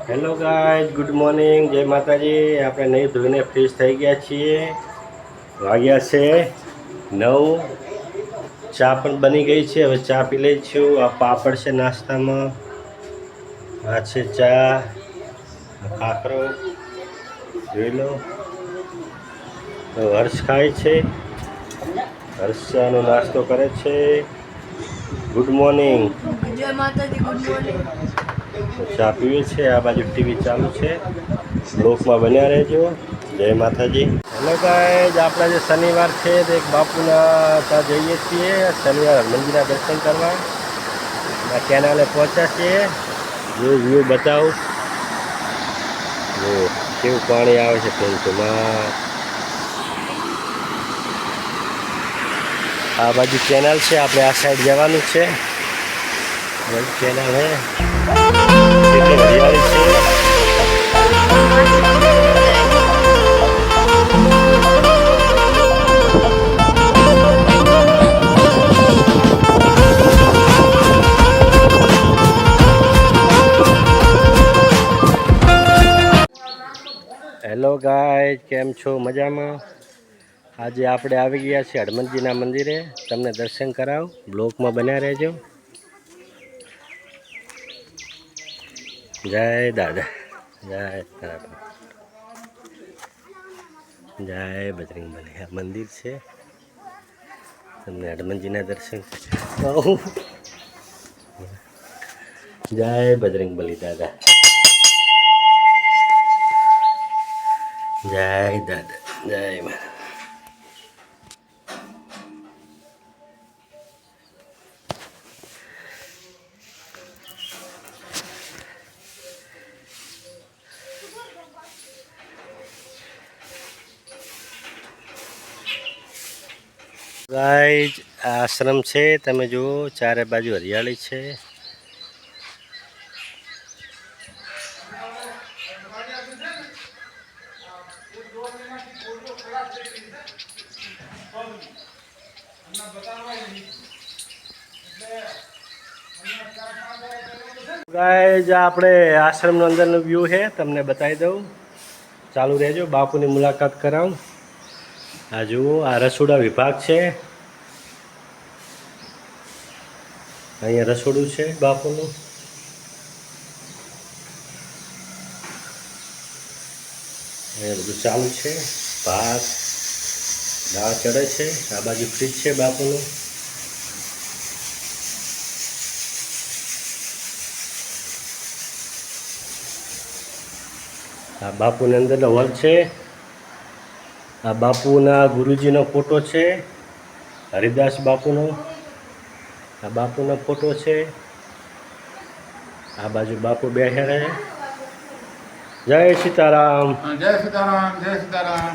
Hello guys, good morning, જય માતાજી। આપણે નહીં ધોઈને ફ્રેશ થઈ ગયા છીએ। વાગ્યા છે 9। ચા પણ બની ગઈ છે, હવે ચા પી લઈ છું। આ પાપડ છે નાસ્તામાં, આ છે ચા, ખાખરો જોઈ લો। હર્ષ ખાય છે, હર્ષ ચાનો નાસ્તો કરે છે। ગુડ મોર્નિંગ, જય માતાજી, ગુડ મોર્નિંગ। ચા પીવે છે। આ બાજુ ટીવી ચાલુ છે, બ્લોકમાં બન્યા રહેજો। જય માતાજી। હેલો ગાઈઝ, આપણા જે શનિવાર છે તો એક બાપુના ત્યાં જઈએ છીએ શનિવાર મંદિરના દર્શન કરવા। આ કેનાલે પહોંચ્યા છીએ, જો વ્યૂ બતાવું, જો કેવું પાણી આવે છે પેન્ટમાં। આ બાજુ કેનાલ છે, આપણે આ સાઈડ જવાનું છે। કેનાલ હે, કેટલી હરિયાળી છે। હેલો ગાઈઝ, કેમ છો? મજામાં? આજે આપણે આવી ગયા છીએ હનુમાનજીના મંદિરે, તમને દર્શન કરાવ, બ્લોકમાં બન્યા રહેજો। જય દાદા, જય તારા, જય બજરંગબલી। આ મંદિર છે, તમને હનુમાનજીના દર્શન કરાવું। જય બજરંગબલી દાદા, જય દાદા, જય મા। ગાઈઝ, આ આશ્રમ છે, તમે જુઓ ચારે બાજુ હરિયાળી છે। ગાઈઝ, આપણે આશ્રમનો અંદરનો વ્યૂ છે, તમને બતાવી દઉં, ચાલુ રહેજો, બાપુની મુલાકાત કરાવું। આ જુઓ, આ રસોડા વિભાગ છે, અહીંયા રસોડું છે બાપુનું। અહીંયા બધું ચાલુ છે, ભાત દાળ ચડે છે। આ બાજુ ફ્રીજ છે બાપુનું। આ બાપુની અંદરનો હોલ છે। આ બાપુના ગુરુજીનો ફોટો છે, હરિદાસ બાપુનો। આ બાપુનો ફોટો છે। આ બાજુ બાપુ બેઠા રહે। જય સીતારામ, જય સીતારામ, જય સીતારામ,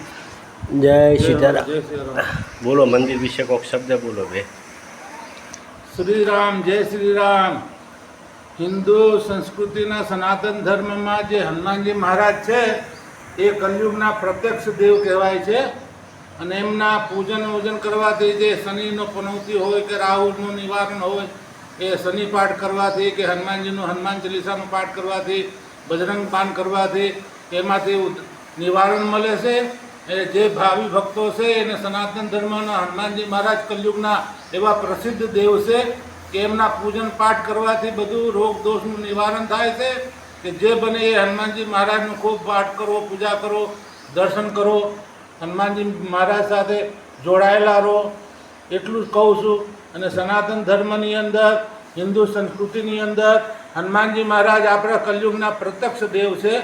જય સીતારામ। જય શ્રી રામ। બોલો, મંદિર વિશે કોઈક શબ્દ બોલો બે। શ્રી રામ, જય શ્રી રામ। હિન્દુ સંસ્કૃતિના સનાતન ધર્મમાં જે હનુમાનજી મહારાજ છે એ કલયુગના પ્રત્યક્ષ દેવ કહેવાય છે અને એમના પૂજન કરવાથી જે શનિનો પનૌતી હોય કે રાહુનું નિવારણ હોય, એ શનિ પાઠ કરવાથી કે હનુમાનજીનું હનુમાન ચાલીસાનું પાઠ કરવાથી, બજરંગ પાન કરવાથી એમાંથી નિવારણ મળે છે। એ જે ભાવિ ભક્તો છે એને સનાતન ધર્મના હનુમાનજી મહારાજ કલયુગના એવા પ્રસિદ્ધ દેવ છે કે એમના પૂજન પાઠ કરવાથી બધું રોગ દોષનું નિવારણ થાય છે। કે જે બને એ હનુમાનજી મહારાજનું ખૂબ પાઠ કરો, પૂજા કરો, દર્શન કરો, હનુમાનજી મહારાજ સાથે જોડાયેલા રહો, એટલું જ કહું છું। અને સનાતન ધર્મની અંદર, હિન્દુ સંસ્કૃતિની અંદર હનુમાનજી મહારાજ આપણા કલયુગના પ્રત્યક્ષ દેવ છે।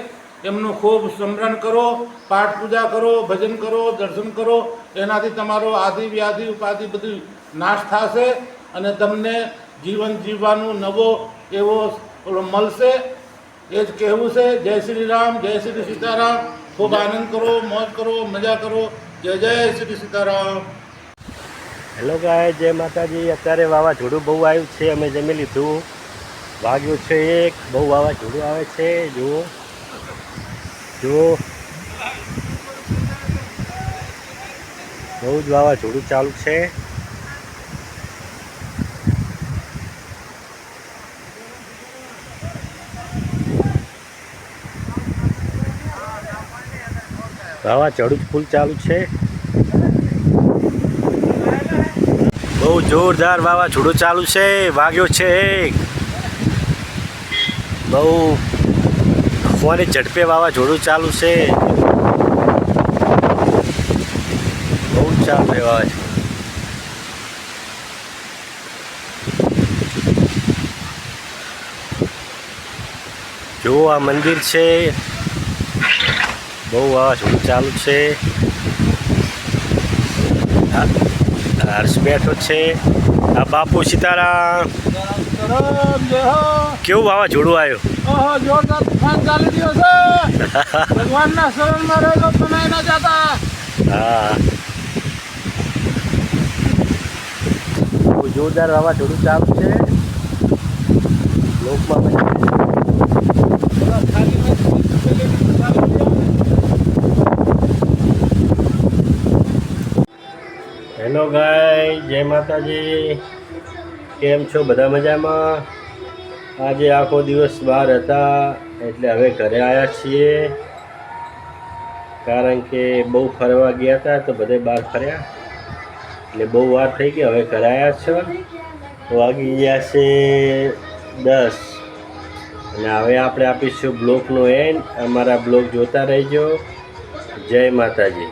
એમનું ખૂબ સ્મરણ કરો, પાઠ પૂજા કરો, ભજન કરો, દર્શન કરો, એનાથી તમારો આદિ વ્યાધિ ઉપાધિ બધું નાશ થશે અને તમને જીવન જીવવાનું નવો એવો મળશે। એ જ કહેવું છે। જય શ્રી રામ, જય શ્રી સીતારામ। ખૂબ આનંદ કરો, મોજ કરો, મજા કરો। જય જય શ્રી સીતારામ। હેલો ગાઈઝ, જય માતાજી। અત્યારે વાવાઝોડું બહુ આવ્યું છે, અમે જમી લીધું, વાગ્યું છે 1, બહુ વાવાઝોડું આવે છે। જુઓ જુઓ, બહુ જ વાવાઝોડું ચાલુ છે। વાવાઝોડું ફૂલ ચાલુ છે. બહુ જોરદાર વાવાઝોડું ચાલુ છે. વાગ્યો છે એક. બહુ ફોની ઝડપે વાવાઝોડું ચાલુ છે. બહુ ચાલુ છે વાવાઝોડું. જો આ મંદિર છે. બહુ વાવાઝોડું ચાલુ છે. હર્ષ બેઠો છે. આ બાપુ સીતારામ. કેવું વાવાઝોડું આવ્યું? જોરદાર તોફાન ચાલી રહ્યો છે. ભગવાનના શરણમાં રહેલો બનાવી ના જતા. હા, બહુ જોરદાર વાવાઝોડું ચાલુ છે. લોકમાં હેલો ગાય, જય માતાજી. કેમ છો? બધા મજામાં? આજે આખો દિવસ બહાર હતા એટલે હવે ઘરે આવ્યા છીએ. કારણ કે બહુ ફરવા ગયા હતા તો બધે બહાર ફર્યા એટલે બહુ વાર થઈ ગઈ. હવે ઘરે આવ્યા છો. વાગી ગયા છે 10 અને હવે આપણે આપીશું બ્લોગનો એન્ડ. અમારા બ્લોગ જોતા રહેજો. જય માતાજી.